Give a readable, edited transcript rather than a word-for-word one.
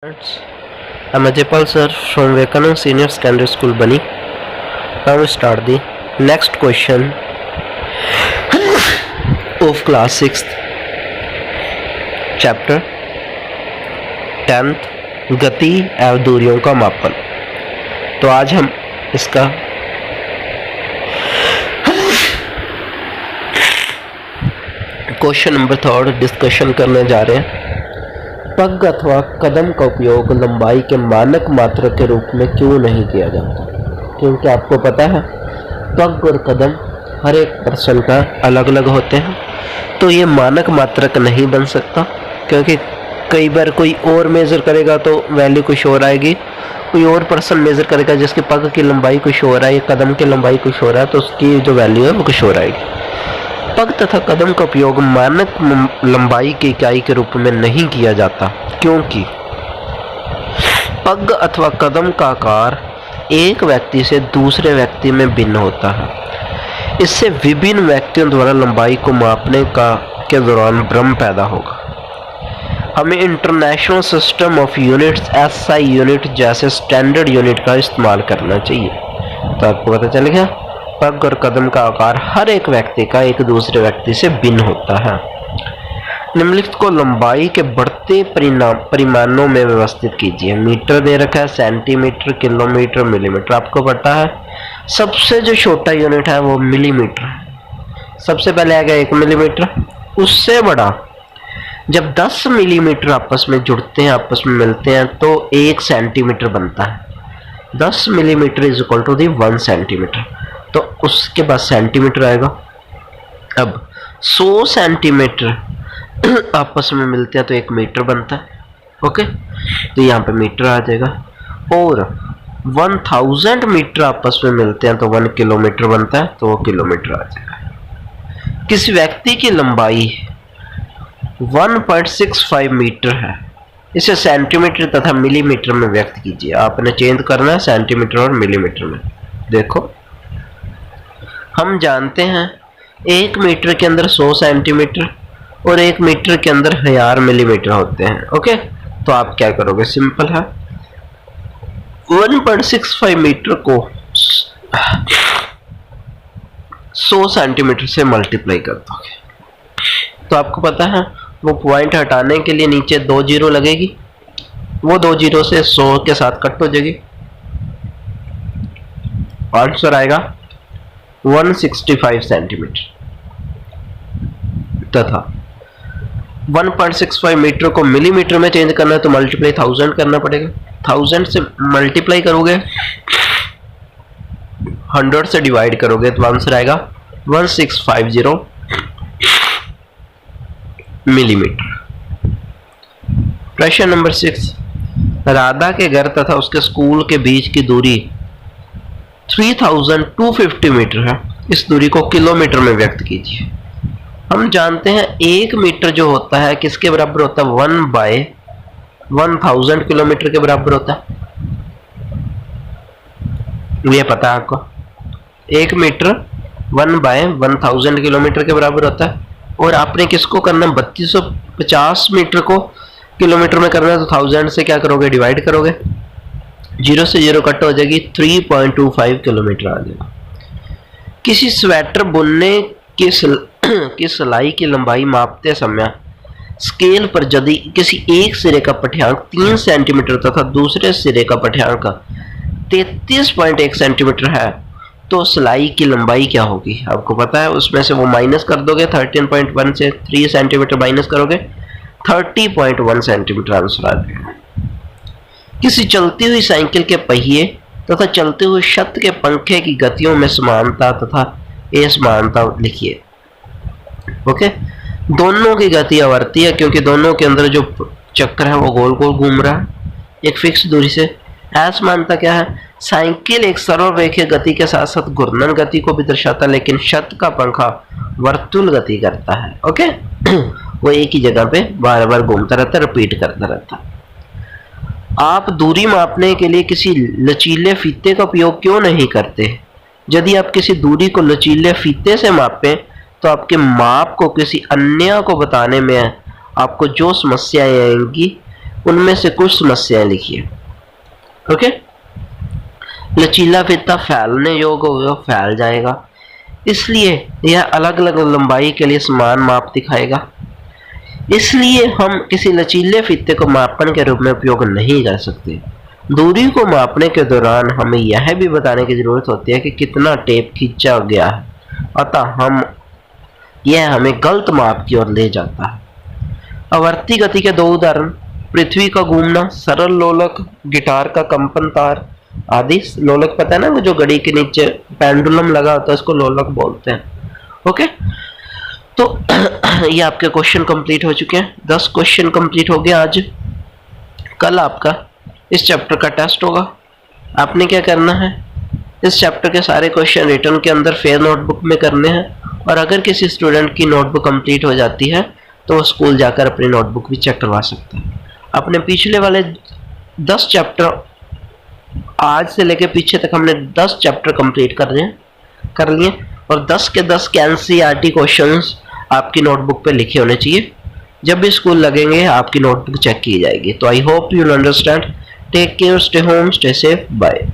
I'm Ajaypal sir from Vivekanand Senior Secondary School Bani. Now we start the next question of class 6th chapter 10th गति एवं दूरियों का मापन। तो आज हम इसका क्वेश्चन नंबर 3 डिस्कशन करने जा रहे हैं। पग अथवा कदम का उपयोग लंबाई के मानक मात्रक के रूप में क्यों नहीं किया जाता? क्योंकि आपको पता है पग और कदम हर एक पर्सन का अलग अलग होते हैं, तो ये मानक मात्रक नहीं बन सकता। क्योंकि कई बार कोई और मेज़र करेगा तो वैल्यू कुछ और आएगी, कोई और पर्सन मेज़र करेगा जिसकी पग की लंबाई कुछ और है, कदम की लंबाई कुछ और है, तो उसकी जो वैल्यू है वो कुछ और आएगी। पग तथा कदम का उपयोग मानक लंबाई की इकाई के रूप में नहीं किया जाता, क्योंकि पग अथवा कदम का आकार एक व्यक्ति से दूसरे व्यक्ति में भिन्न होता है। इससे विभिन्न व्यक्तियों द्वारा लंबाई को मापने के दौरान भ्रम पैदा होगा। हमें international system of units SI unit जैसे स्टैंडर्ड यूनिट का इस्तेमाल करना चाहिए। तो आपको पता चल गया पग और कदम का आकार हर एक व्यक्ति का एक दूसरे व्यक्ति से भिन्न होता है। निम्नलिखित को लंबाई के बढ़ते परिमाणों में व्यवस्थित कीजिए। मीटर दे रखा है, सेंटीमीटर, किलोमीटर, मिलीमीटर। आपको पता है सबसे जो छोटा यूनिट है वो मिलीमीटर है। सबसे पहले आ गया 1 मिलीमीटर, उससे बड़ा जब 10 मिलीमीटर आपस में जुड़ते हैं, आपस में मिलते हैं, तो 1 सेंटीमीटर बनता है। 10 millimetre is equal to the 1 centimetre. तो उसके बाद सेंटीमीटर आएगा। अब 100 सेंटीमीटर आपस में मिलते हैं तो 1 मीटर बनता है। ओके, तो यहाँ पे मीटर आ जाएगा। और 1000 मीटर आपस में मिलते हैं तो 1 किलोमीटर बनता है, तो वो किलोमीटर आ जाएगा। किसी व्यक्ति की लंबाई 1.65 मीटर है, इसे सेंटीमीटर तथा मिलीमीटर में व्यक्त कीजिए। आपने चेंज करना है सेंटीमीटर और मिलीमीटर में। देखो हम जानते हैं 1 मीटर के अंदर 100 सेंटीमीटर और 1 मीटर के अंदर 1000 मिलीमीटर होते हैं। ओके, तो आप क्या करोगे, सिंपल है, 1.65 मीटर को 100 सेंटीमीटर से मल्टीप्लाई कर दोगे। तो आपको पता है वो पॉइंट हटाने के लिए नीचे 2 जीरो लगेगी, वो 2 जीरो से 100 के साथ कट हो जाएगी। आंसर आएगा 165 सेंटीमीटर। तथा 1.65 मीटर को मिलीमीटर में चेंज करना है तो मल्टीप्लाई 1000 करना पड़ेगा। 1000 से मल्टीप्लाई करोगे, 100 से डिवाइड करोगे तो आंसर आएगा 1650 मिलीमीटर। प्रश्न नंबर 6, राधा के घर तथा उसके स्कूल के बीच की दूरी 3250 मीटर है। इस दूरी को किलोमीटर में व्यक्त कीजिए। हम जानते हैं 1 मीटर जो होता है किसके बराबर होता है, 1/1000 किलोमीटर के बराबर होता है। ये पता है आपको, 1 मीटर 1/1000 किलोमीटर के बराबर होता है। और आपने किसको करना, 3250 मीटर को किलोमीटर में करना है, तो 1000 से क्या करोगे, डिवाइड करोगे, 0 से 0 कट हो जाएगी, 3.25 किलोमीटर आ जाएगा। किसी स्वेटर बुनने की सिलाई की लंबाई मापते समय स्केल पर यदि किसी एक सिरे का पठ्यांक 3 सेंटीमीटर तथा दूसरे सिरे का पठ्यांक 33.1 सेंटीमीटर है, तो सिलाई की लंबाई क्या होगी? आपको पता है, उसमें से वो माइनस कर दोगे, 13.1 से 3 सेंटीमीटर माइनस करोगे, 30.1 सेंटीमीटर आंसर आ जाएगा। किसी चलती हुई साइकिल के पहिए तथा चलते हुए छत के पंखे की गतियों में समानता तथा असमानता लिखिए। ओके, दोनों की गति आवर्ती है क्योंकि दोनों के अंदर जो चक्र है वो गोल गोल घूम रहा है एक फिक्स दूरी से। असमानता क्या है, साइकिल एक सरल रेखीय गति के साथ साथ घूर्णन गति को भी दर्शाता है, लेकिन छत का पंखा वर्तुल गति करता है। ओके, वो एक ही जगह पे बार बार घूमता रहता है, रिपीट करता रहता है। आप दूरी मापने के लिए किसी लचीले फीते का उपयोग क्यों नहीं करते? यदि आप किसी दूरी को लचीले फीते से मापें तो आपके माप को किसी अन्य को बताने में आपको जो समस्याएं आएंगी उनमें से कुछ समस्याएं लिखिए। ओके, लचीला फीता फैलने योग्य होगा, फैल जाएगा, इसलिए यह अलग अलग लंबाई के लिए समान माप दिखाएगा। इसलिए हम किसी लचीले फीते को मापन के रूप में उपयोग नहीं कर सकते। दूरी को मापने के दौरान हमें यह भी बताने की जरूरत होती है कि कितना टेप खींचा गया है, अतः यह हमें गलत माप की ओर ले जाता है। आवर्ती गति के दो उदाहरण, पृथ्वी का घूमना, सरल लोलक, गिटार का कंपन तार आदि। लोलक पता है ना, वो जो घड़ी के नीचे पेंडुलम लगा होता है, उसको लोलक बोलते हैं। ओके, तो ये आपके क्वेश्चन कंप्लीट हो चुके हैं। 10 क्वेश्चन कंप्लीट हो गए आज। कल आपका इस चैप्टर का टेस्ट होगा। आपने क्या करना है, इस चैप्टर के सारे क्वेश्चन रिटर्न के अंदर फेयर नोटबुक में करने हैं, और अगर किसी स्टूडेंट की नोटबुक कंप्लीट हो जाती है तो वो स्कूल जाकर अपनी नोटबुक भी चेक करवा सकता है। अपने पिछले वाले 10 चैप्टर, आज से लेकर पीछे तक हमने 10 चैप्टर कंप्लीट कर लिए, और 10 के 10 के एनसीईआरटी क्वेश्चंस आपकी नोटबुक पे लिखे होने चाहिए। जब भी स्कूल लगेंगे आपकी नोटबुक चेक की जाएगी। तो I hope you understand. Take care, stay home, stay safe, bye.